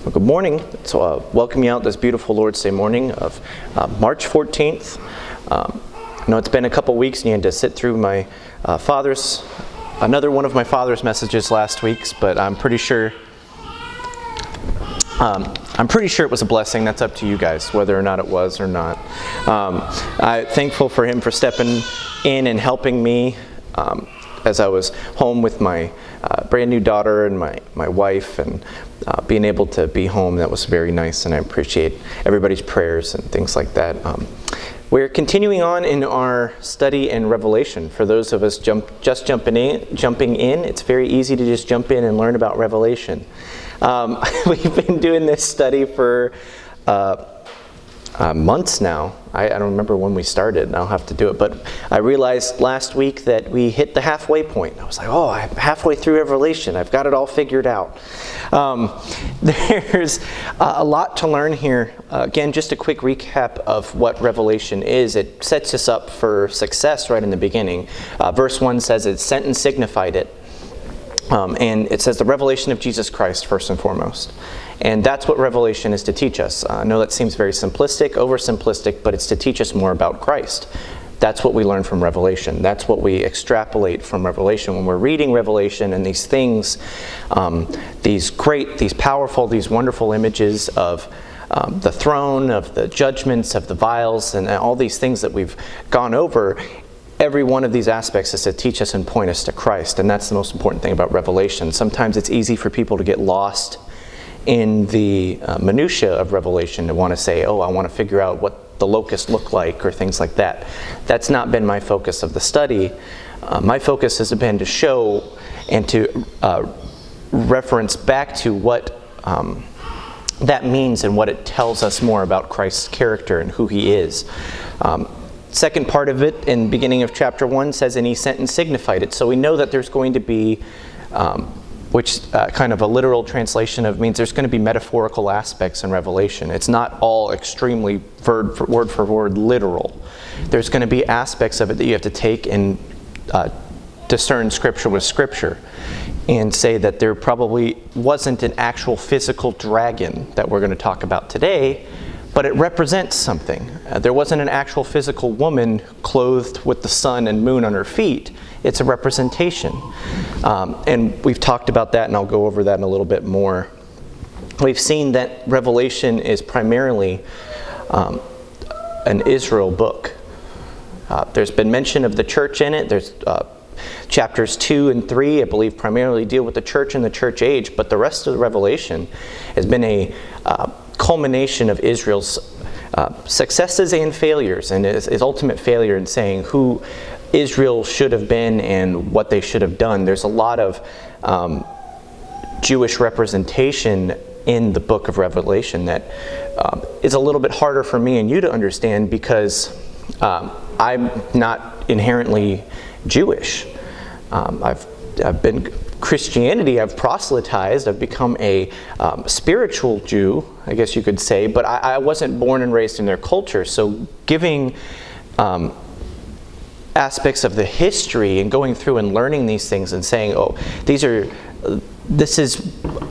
Well, good morning. So welcome you out this beautiful Lord's Day morning of March 14th. I know it's been a couple weeks and you had to sit through my another one of my father's messages last week's, but I'm pretty sure it was a blessing. That's up to you guys, whether or not it was or not. I'm thankful for him for stepping in and helping me as I was home with my brand new daughter and my wife, and being able to be home. That was very nice, and I appreciate everybody's prayers and things like that. We're continuing on in our study in Revelation. For those of us just jumping in, it's very easy to just jump in and learn about Revelation. We've been doing this study for months now. I don't remember when we started, and I'll have to do it. But I realized last week that we hit the halfway point. I was like, I'm halfway through Revelation. I've got it all figured out. There's a lot to learn here. Again, just a quick recap of what Revelation is. It sets us up for success right in the beginning. Verse 1 says it sent and signified it. And it says the revelation of Jesus Christ first and foremost. And that's what Revelation is to teach us. I know that seems very simplistic, oversimplistic, but it's to teach us more about Christ. That's what we learn from Revelation. That's what we extrapolate from Revelation. When we're reading Revelation and these things, these powerful, these wonderful images of the throne, of the judgments, of the vials, and all these things that we've gone over, every one of these aspects is to teach us and point us to Christ. And that's the most important thing about Revelation. Sometimes it's easy for people to get lost in the minutiae of Revelation, to want to say, I want to figure out what the locusts look like or things like that. That's not been my focus of the study. My focus has been to show and to reference back to what that means and what it tells us more about Christ's character and who he is. Second part of it, in the beginning of chapter 1, says, and he sent and signified it. So we know that there's going to be, which kind of a literal translation of means there's going to be metaphorical aspects in Revelation. It's not all extremely word for word literal. There's going to be aspects of it that you have to take and discern Scripture with Scripture, and say that there probably wasn't an actual physical dragon that we're going to talk about today, but it represents something. There wasn't an actual physical woman clothed with the sun and moon on her feet. It's a representation. And we've talked about that, and I'll go over that in a little bit more. We've seen that Revelation is primarily an Israel book. There's been mention of the church in it. There's chapters 2 and 3, I believe, primarily deal with the church and the church age, but the rest of the Revelation has been a culmination of Israel's successes and failures, and his ultimate failure in saying who Israel should have been and what they should have done. There's a lot of Jewish representation in the book of Revelation that is a little bit harder for me and you to understand, because I'm not inherently Jewish. I've been Christianity, I've proselytized, I've become a spiritual Jew, I guess you could say, but I wasn't born and raised in their culture. So giving aspects of the history and going through and learning these things and saying, this is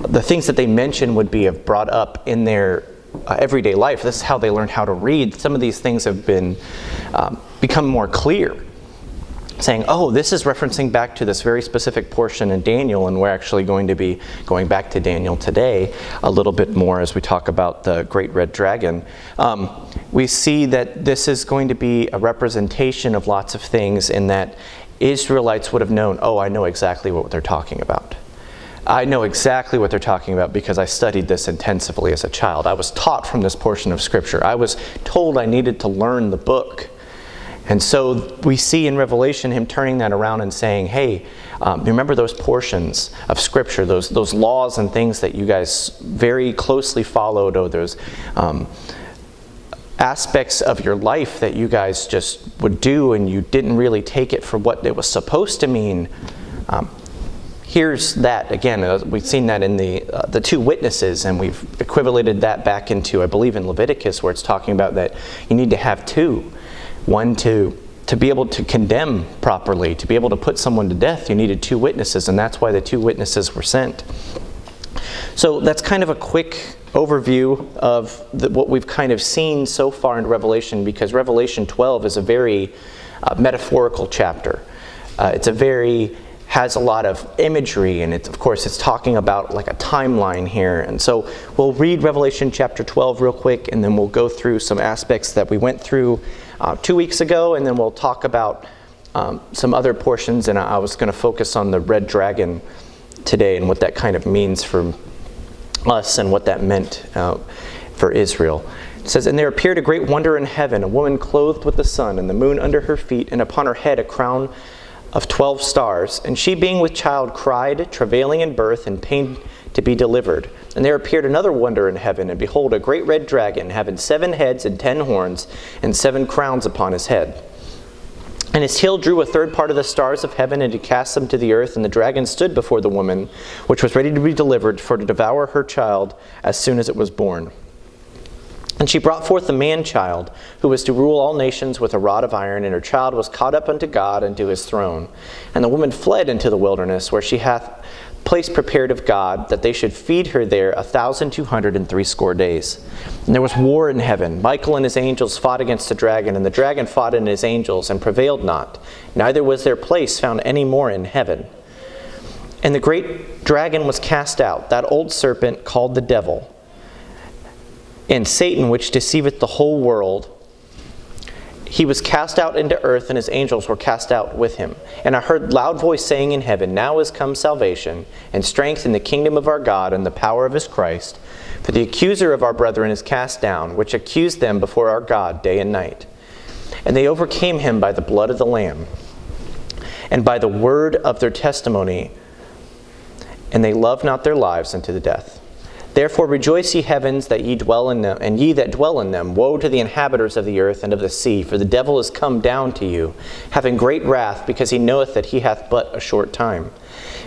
the things that they mention would be brought up in their everyday life. This is how they learn how to read. Some of these things have been become more clear, saying, this is referencing back to this very specific portion in Daniel, and we're actually going to be going back to Daniel today a little bit more as we talk about the great red dragon. We see that this is going to be a representation of lots of things, in that Israelites would have known, I know exactly what they're talking about. I know exactly what they're talking about because I studied this intensively as a child. I was taught from this portion of Scripture. I was told I needed to learn the book. And so we see in Revelation him turning that around and saying, hey, remember those portions of Scripture, those laws and things that you guys very closely followed, or those aspects of your life that you guys just would do and you didn't really take it for what it was supposed to mean. Here's that again. We've seen that in the two witnesses, and we've equivalated that back into, I believe, in Leviticus, where it's talking about that you need to have two. One to be able to condemn properly, to be able to put someone to death, you needed two witnesses, and that's why the two witnesses were sent. So that's kind of a quick overview of what we've kind of seen so far in Revelation, because Revelation 12 is a very metaphorical chapter. Has a lot of imagery, and of course it's talking about like a timeline here. And so we'll read Revelation chapter 12 real quick, and then we'll go through some aspects that we went through 2 weeks ago, and then we'll talk about some other portions. And I was going to focus on the red dragon today and what that kind of means for us and what that meant for Israel. It says, "And there appeared a great wonder in heaven, a woman clothed with the sun and the moon under her feet, and upon her head a crown of 12 stars. And she, being with child, cried, travailing in birth and pain to be delivered. And there appeared another wonder in heaven, and behold, a great red dragon, having 7 heads and 10 horns, and 7 crowns upon his head. And his tail drew a third part of the stars of heaven, and to cast them to the earth. And the dragon stood before the woman, which was ready to be delivered, for to devour her child as soon as it was born. And she brought forth the man-child, who was to rule all nations with a rod of iron, and her child was caught up unto God and to his throne. And the woman fled into the wilderness, where she hath place prepared of God, that they should feed her there 1,260 days. And there was war in heaven. Michael and his angels fought against the dragon, and the dragon fought and his angels, and prevailed not. Neither was their place found any more in heaven. And the great dragon was cast out, that old serpent called the devil, and Satan, which deceiveth the whole world. He was cast out into earth, and his angels were cast out with him. And I heard loud voice saying in heaven, Now is come salvation, and strength in the kingdom of our God, and the power of his Christ. For the accuser of our brethren is cast down, which accused them before our God day and night. And they overcame him by the blood of the Lamb, and by the word of their testimony, and they loved not their lives unto the death. Therefore rejoice, ye heavens, that ye dwell in them, and ye that dwell in them. Woe to the inhabitants of the earth and of the sea, for the devil is come down to you, having great wrath, because he knoweth that he hath but a short time.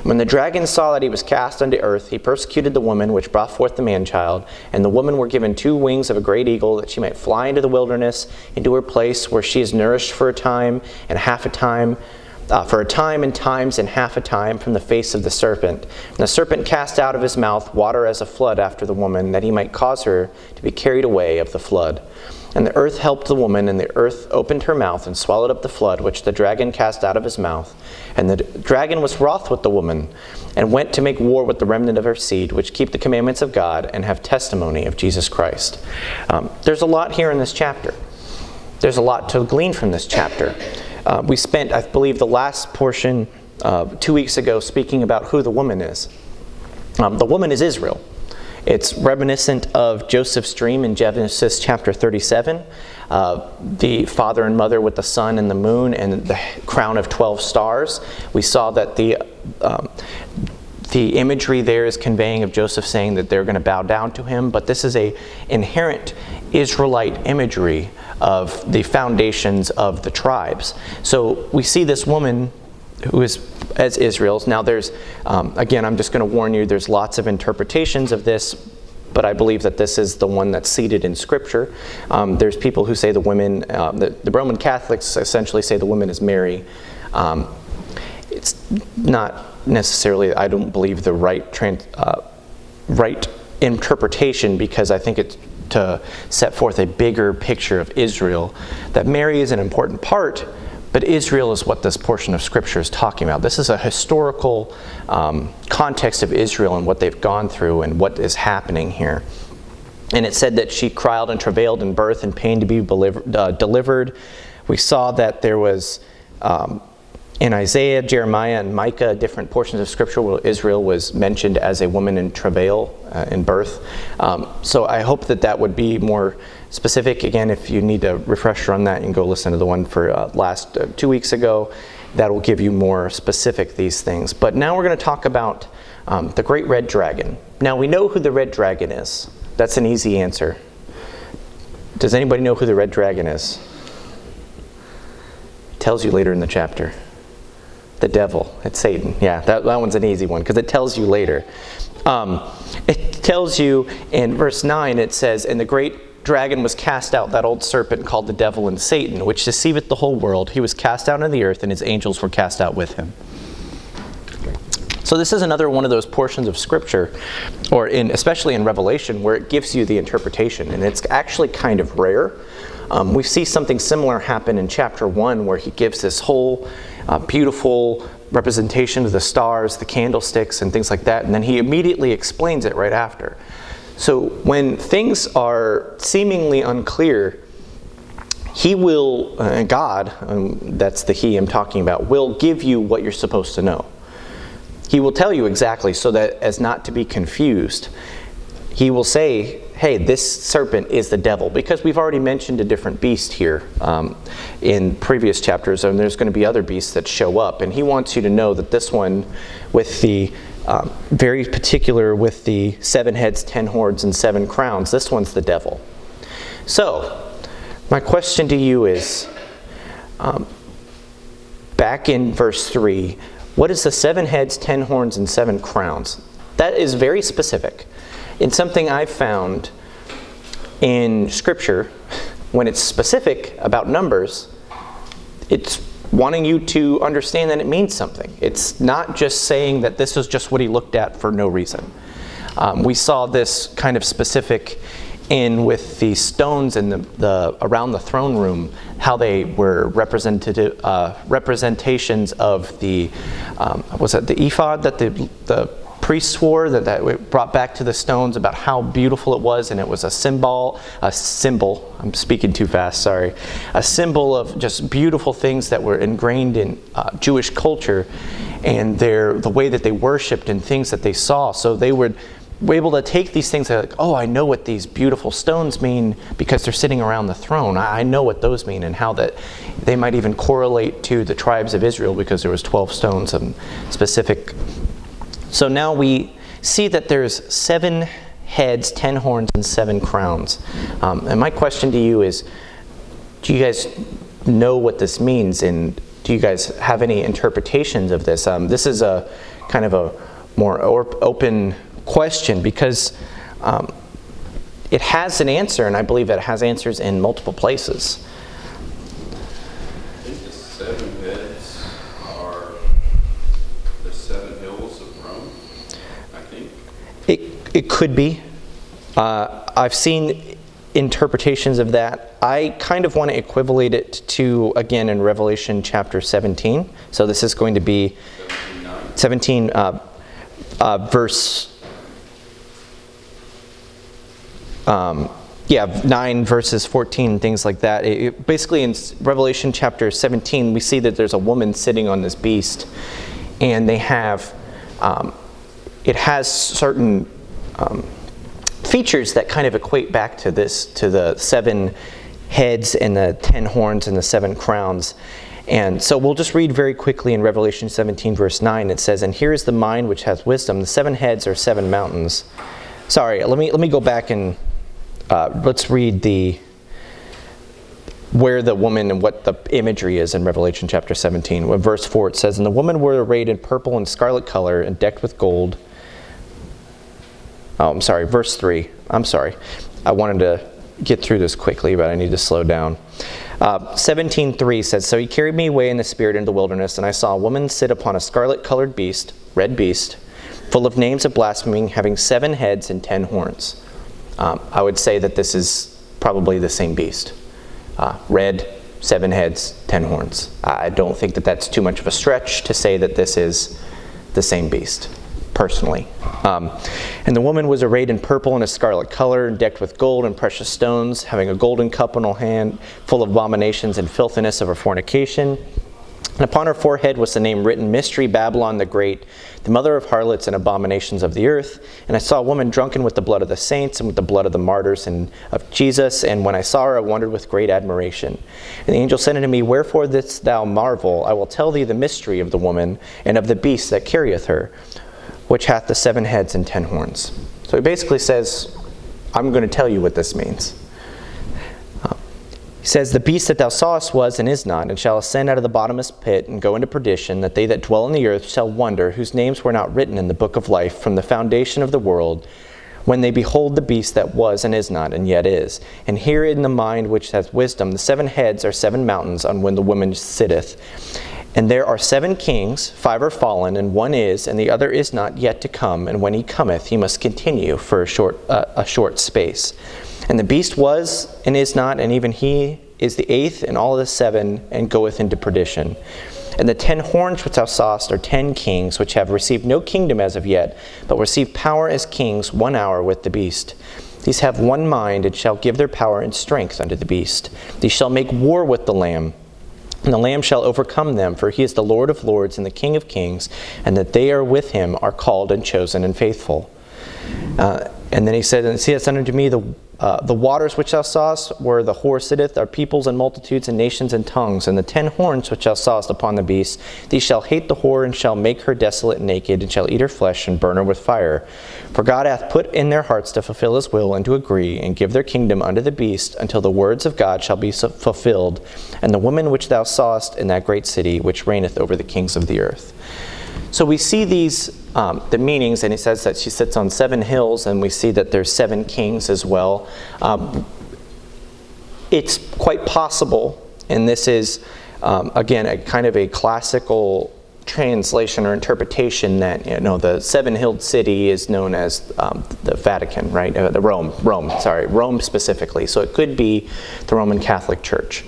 When the dragon saw that he was cast unto earth, he persecuted the woman which brought forth the man-child. And the woman were given 2 wings of a great eagle, that she might fly into the wilderness, into her place, where she is nourished for a time and half a time, for a time and times and half a time from the face of the serpent. And the serpent cast out of his mouth water as a flood after the woman, that he might cause her to be carried away of the flood. And the earth helped the woman, and the earth opened her mouth and swallowed up the flood which the dragon cast out of his mouth. And the dragon was wroth with the woman, and went to make war with the remnant of her seed, which keep the commandments of God and have testimony of Jesus Christ. There's a lot here in this chapter. There's a lot to glean from this chapter. We spent, I believe, the last portion 2 weeks ago speaking about who the woman is. The woman is Israel. It's reminiscent of Joseph's dream in Genesis chapter 37. The father and mother with the sun and the moon and the crown of 12 stars. We saw that the imagery there is conveying of Joseph saying that they're going to bow down to him, but this is a inherent Israelite imagery of the foundations of the tribes. So we see this woman who is as Israel's. Now there's, again, I'm just going to warn you, there's lots of interpretations of this, but I believe that this is the one that's seated in Scripture. There's people who say the women, the Roman Catholics essentially say the woman is Mary. It's not necessarily, I don't believe, the right interpretation, because I think it's to set forth a bigger picture of Israel, that Mary is an important part, but Israel is what this portion of Scripture is talking about. This is a historical context of Israel and what they've gone through and what is happening here. And it said that she cried and travailed in birth and pain to be delivered. We saw that there was, in Isaiah, Jeremiah, and Micah, different portions of Scripture where Israel was mentioned as a woman in travail, in birth. So I hope that that would be more specific. Again, if you need a refresher on that, you can go listen to the one for last 2 weeks ago. That will give you more specific these things. But now we're going to talk about the great red dragon. Now we know who the red dragon is. That's an easy answer. Does anybody know who the red dragon is? It tells you later in the chapter. The devil. It's Satan. Yeah, that one's an easy one because it tells you later. It tells you in verse 9, it says, And the great dragon was cast out, that old serpent called the devil and Satan, which deceiveth the whole world. He was cast out into the earth, and his angels were cast out with him. So this is another one of those portions of Scripture, especially in Revelation, where it gives you the interpretation, and it's actually kind of rare. We see something similar happen in chapter 1, where he gives this whole beautiful representation of the stars, the candlesticks, and things like that, and then he immediately explains it right after. So when things are seemingly unclear, he will, God, that's the he I'm talking about, will give you what you're supposed to know. He will tell you exactly so that as not to be confused. He will say, hey, this serpent is the devil, because we've already mentioned a different beast here in previous chapters, and there's going to be other beasts that show up, and he wants you to know that this one with the very particular with the 7 heads, 10 horns, and 7 crowns, this one's the devil. So, my question to you is, back in verse 3, what is the 7 heads, 10 horns, and 7 crowns? That is very specific. It's something I've found in Scripture, when it's specific about numbers, it's wanting you to understand that it means something. It's not just saying that this is just what he looked at for no reason. We saw this kind of specific with the stones in the around the throne room, how they were representations of the was that the ephod that the priests wore, that brought back to the stones, about how beautiful it was, and it was a symbol, I'm speaking too fast, sorry, a symbol of just beautiful things that were ingrained in Jewish culture, and the way that they worshipped and things that they saw. So they were able to take these things and like, oh, I know what these beautiful stones mean because they're sitting around the throne. I know what those mean, and how that they might even correlate to the tribes of Israel, because there was 12 stones and specific. So now we see that there's 7 heads, 10 horns, and 7 crowns. And my question to you is, do you guys know what this means? And do you guys have any interpretations of this? This is a kind of a more open question, because it has an answer, and I believe it has answers in multiple places. I think the 7 heads are the 7 hills of Rome, I think. It could be. I've seen interpretations of that. I kind of want to equivalent it to, again, in Revelation chapter 17. So this is going to be 17 verse 9 verses 14, things like that. Basically in Revelation chapter 17, we see that there's a woman sitting on this beast, and they have, it has certain features that kind of equate back to this, to the 7 heads and the 10 horns and the 7 crowns. And so we'll just read very quickly in Revelation 17 verse 9. It says, "And here is the mind which has wisdom. The 7 heads are 7 mountains." Sorry, let me go back and let's read where the woman and what the imagery is in Revelation chapter 17. When verse 4 it says, "And the women were arrayed in purple and scarlet color and decked with gold." Oh, I'm sorry, verse 3. I'm sorry. I wanted to get through this quickly, but I need to slow down. 17:3 says, "So he carried me away in the spirit into the wilderness, and I saw a woman sit upon a scarlet-colored beast, red beast, full of names of blasphemy, having 7 heads and 10 horns." I would say that this is probably the same beast. Red, 7 heads, 10 horns. I don't think that that's too much of a stretch to say that this is the same beast, personally. "And the woman was arrayed in purple and a scarlet color, and decked with gold and precious stones, having a golden cup in her hand, full of abominations and filthiness of her fornication. And upon her forehead was the name written, Mystery Babylon the Great, the mother of harlots and abominations of the earth. And I saw a woman drunken with the blood of the saints and with the blood of the martyrs and of Jesus. And when I saw her, I wondered with great admiration. And the angel said unto me, Wherefore didst thou marvel? I will tell thee the mystery of the woman and of the beast that carrieth her, which hath the 7 heads and 10 horns." So he basically says, I'm going to tell you what this means. He says, "The beast that thou sawest was and is not, and shall ascend out of the bottomless pit and go into perdition, that they that dwell in the earth shall wonder, whose names were not written in the book of life from the foundation of the world, when they behold the beast that was and is not, and yet is. And here in the mind which hath wisdom, the 7 heads are 7 mountains on when the woman sitteth, And there are 7 kings, 5 are fallen, and 1 is, and the other is not yet to come. And when he cometh, he must continue for a short space. And the beast was, and is not, and even he is the 8th, and all the 7, and goeth into perdition. And the 10 horns which thou sawest are 10 kings, which have received no kingdom as of yet, but receive power as kings 1 hour with the beast. These have one mind, and shall give their power and strength unto the beast. These shall make war with the Lamb, and the Lamb shall overcome them, for he is the Lord of lords and the King of kings, and that they are with him are called and chosen and faithful. And then he said, and seest unto me the waters which thou sawest, where the whore sitteth, are peoples and multitudes and nations and tongues. And the 10 horns which thou sawest upon the beast, these shall hate the whore, and shall make her desolate and naked, and shall eat her flesh, and burn her with fire. For God hath put in their hearts to fulfill his will, and to agree, and give their kingdom unto the beast, until the words of God shall be fulfilled. And the woman which thou sawest in that great city, which reigneth over the kings of the earth. So we see these, the meanings, and he says that she sits on 7 hills, and we see that there's 7 kings as well. It's quite possible, and this is, again, a kind of a classical translation or interpretation that, the 7-hilled city is known as the Vatican, right? Rome specifically. So it could be the Roman Catholic Church.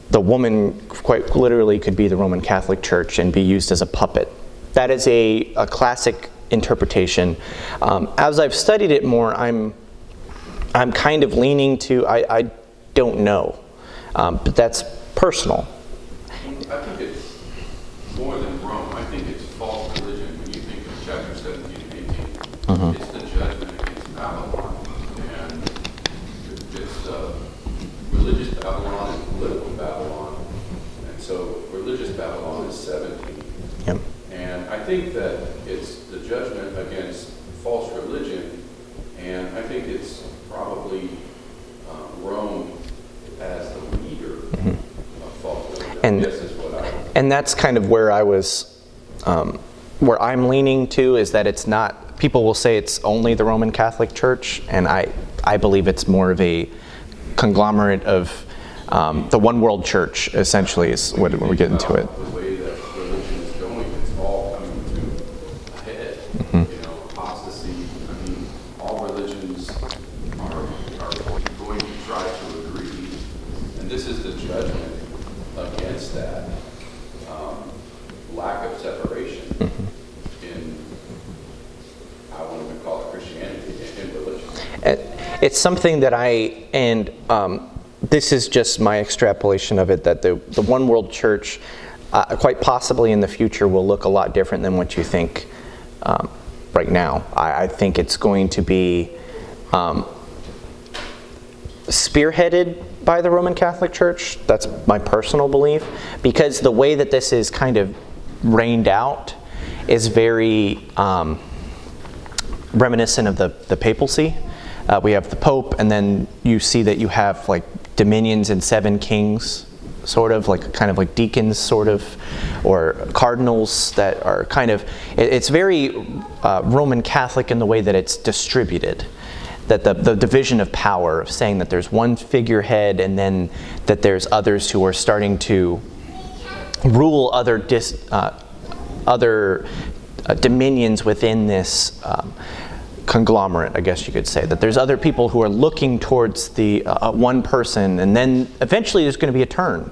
The woman quite literally could be the Roman Catholic Church and be used as a puppet. That is a classic interpretation. As I've studied it more, I'm kind of leaning to, I don't know, but that's personal. I think it's more than Rome. I think it's false religion when you think of chapter 17 and 18. It's the judgment against Babylon. And it's religious Babylon and political Babylon. And so religious Babylon is 17. Yep. And I think that it's the judgment against false religion. And I think it's probably Rome as the leader of false religion. And, I guess is what and that's kind of where I was, where I'm leaning to, is that it's not, people will say it's only the Roman Catholic Church, and I believe it's more of a conglomerate of the one world church, essentially, is what we get into it. The way that religion is going, it's all coming to a head. Apostasy. I mean, all religions are going to try to agree, and this is the judgment against that lack of separation in, I won't even call it Christianity, in religion. It's something that this is just my extrapolation of it, that the one world church quite possibly in the future will look a lot different than what you think right now. I think it's going to be spearheaded by the Roman Catholic Church. That's my personal belief, because the way that this is kind of reigned out is very reminiscent of the papacy. We have the Pope, and then you see that you have like dominions and 7 kings, sort of like kind of like deacons, sort of, or cardinals that are kind of. It's very Roman Catholic in the way that it's distributed. That the division of power, of saying that there's one figurehead, and then that there's others who are starting to rule other dominions within this conglomerate, I guess you could say. That there's other people who are looking towards the one person, and then eventually there's going to be a turn.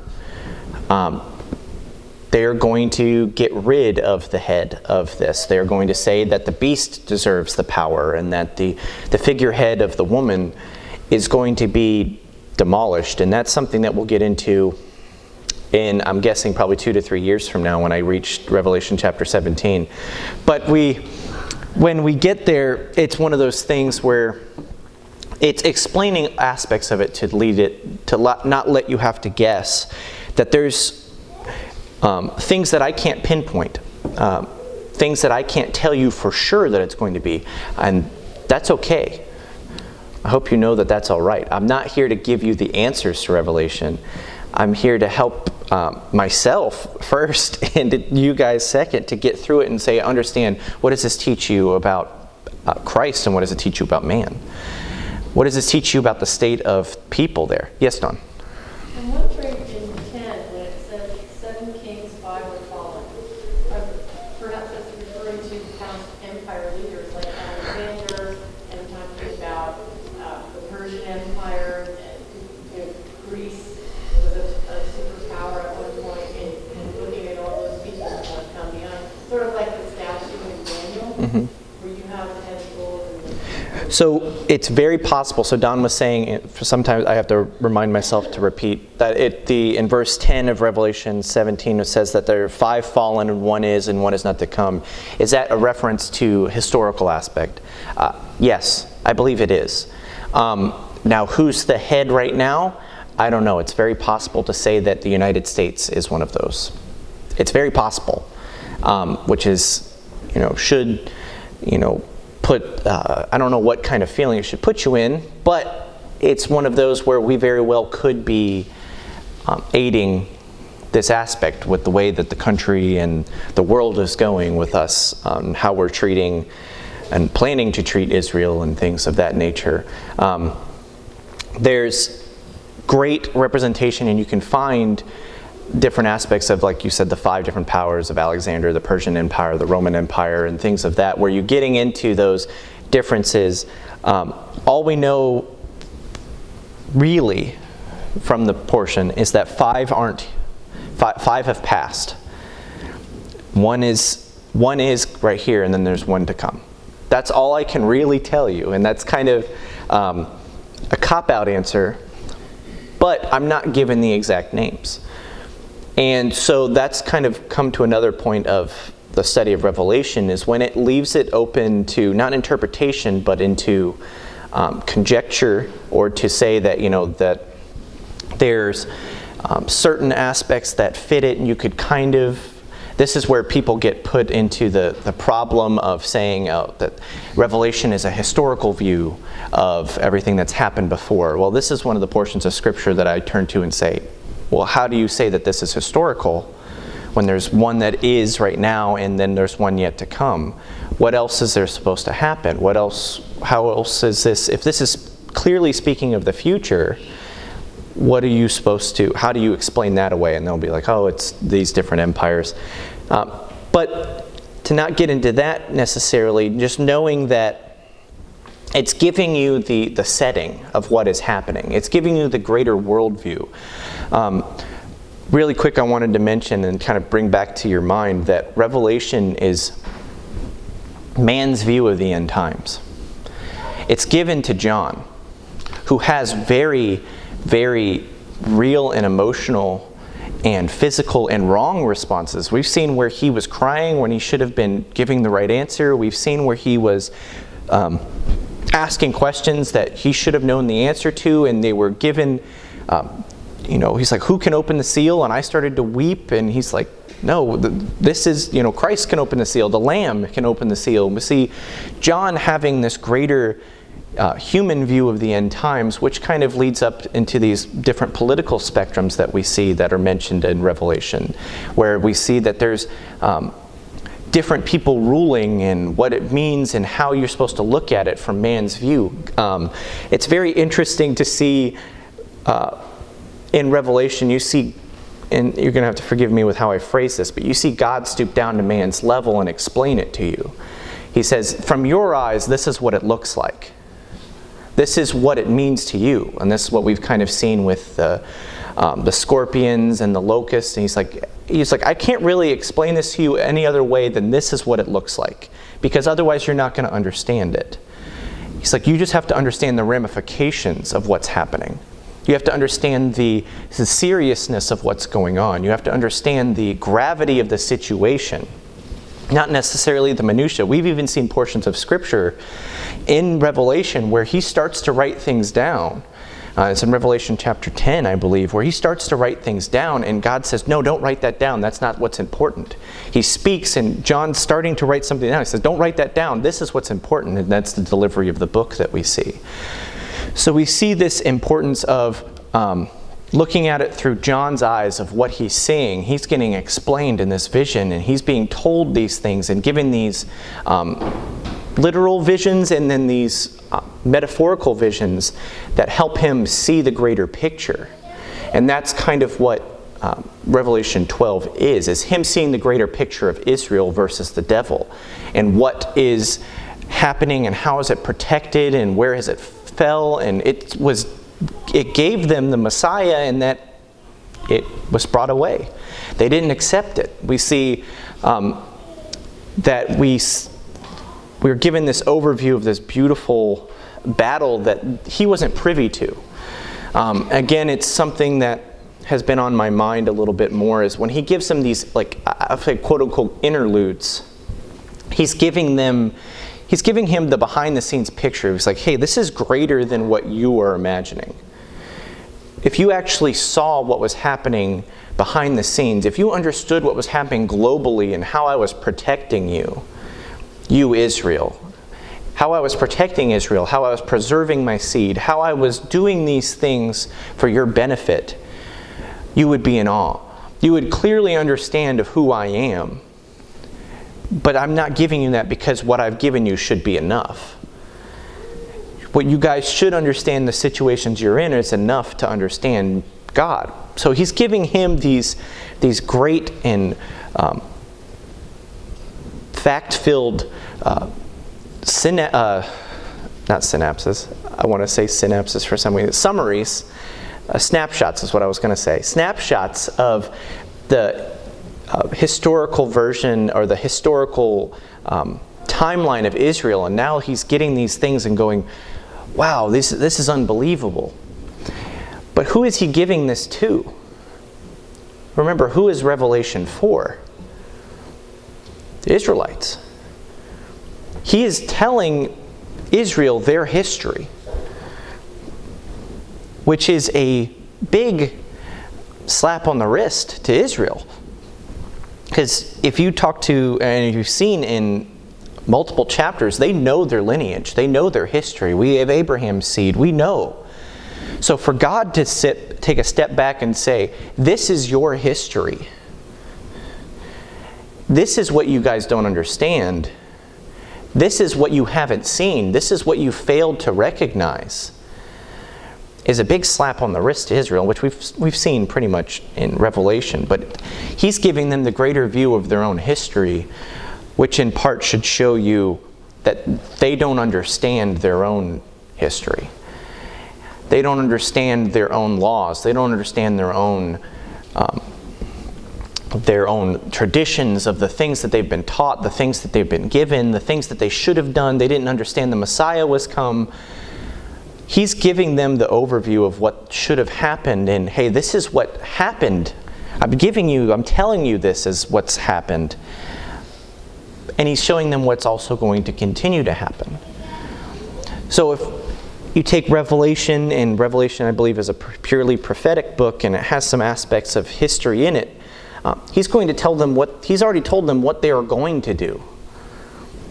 They're going to get rid of the head of this. They're going to say that the beast deserves the power, and that the figurehead of the woman is going to be demolished. And that's something that we'll get into in, I'm guessing, probably 2 to 3 years from now when I reach Revelation chapter 17. But when we get there, it's one of those things where it's explaining aspects of it to lead it, to not let you have to guess, that there's things that I can't pinpoint, things that I can't tell you for sure that it's going to be, and that's okay. I hope you know that that's all right. I'm not here to give you the answers to Revelation. I'm here to help myself first, and you guys second, to get through it and say, understand, what does this teach you about Christ, and what does it teach you about man? What does this teach you about the state of people there? Yes, Don? I'm wondering in 10, when it empire leaders like Alexander, and talking about the Persian Empire, Greece was a superpower at one point, and looking at all those people that have come behind, sort of like the statue in Daniel, where you have the head of gold and the... So it's very possible. So Don was saying, sometimes I have to remind myself to repeat that in verse 10 of Revelation 17 it says that there are 5 fallen and one is not to come. Is that a reference to historical aspect? Yes, I believe it is. Now, who's the head right now? I don't know. It's very possible to say that the United States is one of those. It's very possible, which is, should, put, I don't know what kind of feeling it should put you in, but it's one of those where we very well could be aiding this aspect with the way that the country and the world is going with us, how we're treating and planning to treat Israel and things of that nature. There's great representation, and you can find different aspects of, like you said, the 5 different powers of Alexander, the Persian Empire, the Roman Empire, and things of that, where you're getting into those differences. All we know really from the portion is that 5 have passed. One is right here, and then there's 1 to come. That's all I can really tell you, and that's kind of a cop-out answer, but I'm not given the exact names. And so that's kind of come to another point of the study of Revelation, is when it leaves it open to not interpretation, but into conjecture, or to say that, that there's certain aspects that fit it, and you could kind of, this is where people get put into the problem of saying that Revelation is a historical view of everything that's happened before. Well, this is one of the portions of Scripture that I turn to and say, well, how do you say that this is historical when there's one that is right now and then there's one yet to come? What else is there supposed to happen? How else is this? If this is clearly speaking of the future, what are you supposed to, how do you explain that away? And they'll be like, oh, it's these different empires. But to not get into that necessarily, just knowing that it's giving you the setting of what is happening. It's giving you the greater worldview. Really quick, I wanted to mention and kind of bring back to your mind that Revelation is man's view of the end times. It's given to John, who has very, very real and emotional and physical and wrong responses. We've seen where he was crying when he should have been giving the right answer. We've seen where he was asking questions that he should have known the answer to, and they were given, he's like, who can open the seal? And I started to weep, and he's like, no, this is, Christ can open the seal. The Lamb can open the seal. We see John having this greater human view of the end times, which kind of leads up into these different political spectrums that we see that are mentioned in Revelation, where we see that there's different people ruling and what it means and how you're supposed to look at it from man's view. It's very interesting to see in Revelation, you see, and you're going to have to forgive me with how I phrase this, but you see God stoop down to man's level and explain it to you. He says, from your eyes, this is what it looks like. This is what it means to you. And this is what we've kind of seen with the scorpions and the locusts. And he's like, I can't really explain this to you any other way than this is what it looks like, because otherwise you're not going to understand it. He's like, you just have to understand the ramifications of what's happening. You have to understand the seriousness of what's going on. You have to understand the gravity of the situation, not necessarily the minutia. We've even seen portions of Scripture in Revelation where he starts to write things down. It's in Revelation chapter 10, I believe, where he starts to write things down, and God says, no, don't write that down. That's not what's important. He speaks, and John's starting to write something down. He says, don't write that down. This is what's important, and that's the delivery of the book that we see. So we see this importance of looking at it through John's eyes of what he's seeing. He's getting explained in this vision, and he's being told these things and given these literal visions and then these metaphorical visions that help him see the greater picture. And that's kind of what Revelation 12 is him seeing the greater picture of Israel versus the devil. and what is happening and how is it protected and where has it fell, and it gave them the Messiah, and that it was brought away. They didn't accept it. We see that we're given this overview of this beautiful battle that he wasn't privy to. Again, it's something that has been on my mind a little bit more, is when he gives them these, like, I say, quote-unquote interludes, he's giving him the behind-the-scenes picture. He's like, hey, this is greater than what you are imagining. If you actually saw what was happening behind the scenes, if you understood what was happening globally and how I was protecting you, Israel, how I was protecting Israel, how I was preserving my seed, how I was doing these things for your benefit, you would be in awe. You would clearly understand of who I am. But I'm not giving you that because what I've given you should be enough. What you guys should understand, the situations you're in, is enough to understand God. So he's giving him these great and fact-filled not synapses. I want to say synapses for some reason. Summaries, snapshots is what I was going to say. Snapshots of the historical version or the historical timeline of Israel, and now he's getting these things and going, wow, this is unbelievable. But who is he giving this to? Remember, who is Revelation for? The Israelites. He is telling Israel their history, which is a big slap on the wrist to Israel. Because if you talk to, and you've seen in multiple chapters, they know their lineage. They know their history. We have Abraham's seed. We know. So for God to take a step back and say, this is your history. This is what you guys don't understand. This is what you haven't seen. This is what you failed to recognize. Is a big slap on the wrist to Israel, which we've seen pretty much in Revelation. But he's giving them the greater view of their own history, which in part should show you that they don't understand their own history. They don't understand their own laws. They don't understand their own traditions of the things that they've been taught, the things that they've been given, the things that they should have done. They didn't understand the Messiah was come. He's giving them the overview of what should have happened, and hey, this is what happened. I'm telling you this is what's happened. And he's showing them what's also going to continue to happen. So if you take Revelation, and Revelation I believe is a purely prophetic book, and it has some aspects of history in it, he's going to tell them he's already told them what they are going to do.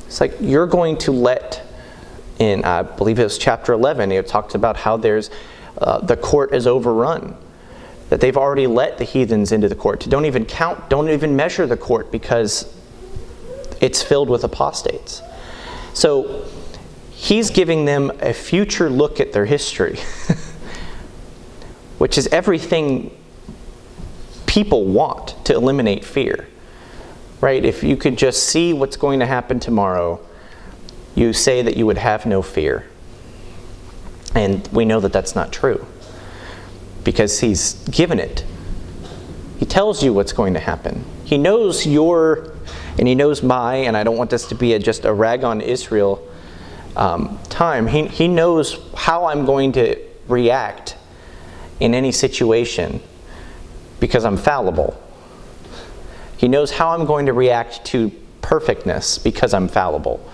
It's like, you're going to in I believe it was chapter 11, it talks about how there's the court is overrun. That they've already let the heathens into the court. Don't even measure the court because it's filled with apostates. So he's giving them a future look at their history, which is everything people want to eliminate fear. Right? If you could just see what's going to happen tomorrow, you say that you would have no fear. And we know that that's not true, because he's given it. He tells you what's going to happen. He knows and he knows and I don't want this to be just a rag on Israel time. He knows how I'm going to react in any situation because I'm fallible. He knows how I'm going to react to perfectness because I'm fallible.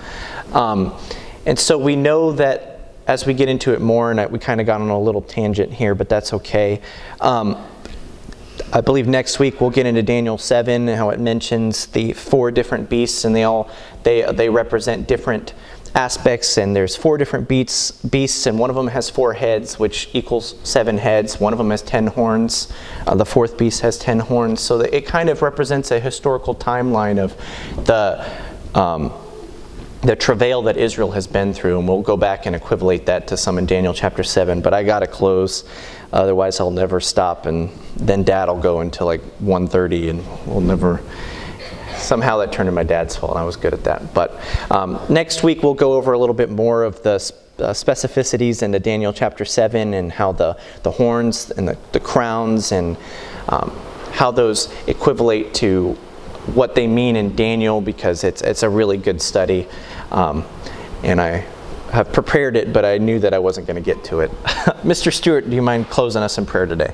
And so we know that as we get into it more, and we kind of got on a little tangent here, but that's okay. I believe next week we'll get into Daniel 7, how it mentions the 4 different beasts, and they represent different aspects, and there's 4 different beasts, and one of them has 4 heads, which equals 7 heads. One of them has 10 horns. The 4th beast has 10 horns. So that it kind of represents a historical timeline of the travail that Israel has been through, and we'll go back and equivalate that to some in Daniel chapter 7. But I got to close, otherwise I'll never stop, and then Dad will go until like 1:30, and we'll never somehow that turned into my dad's fault, and I was good at that. But next week we'll go over a little bit more of the specificities into Daniel chapter 7 and how the horns and the crowns and how those equivalate to what they mean in Daniel, because it's a really good study. And I have prepared it, but I knew that I wasn't going to get to it. Mr. Stewart, do you mind closing us in prayer today?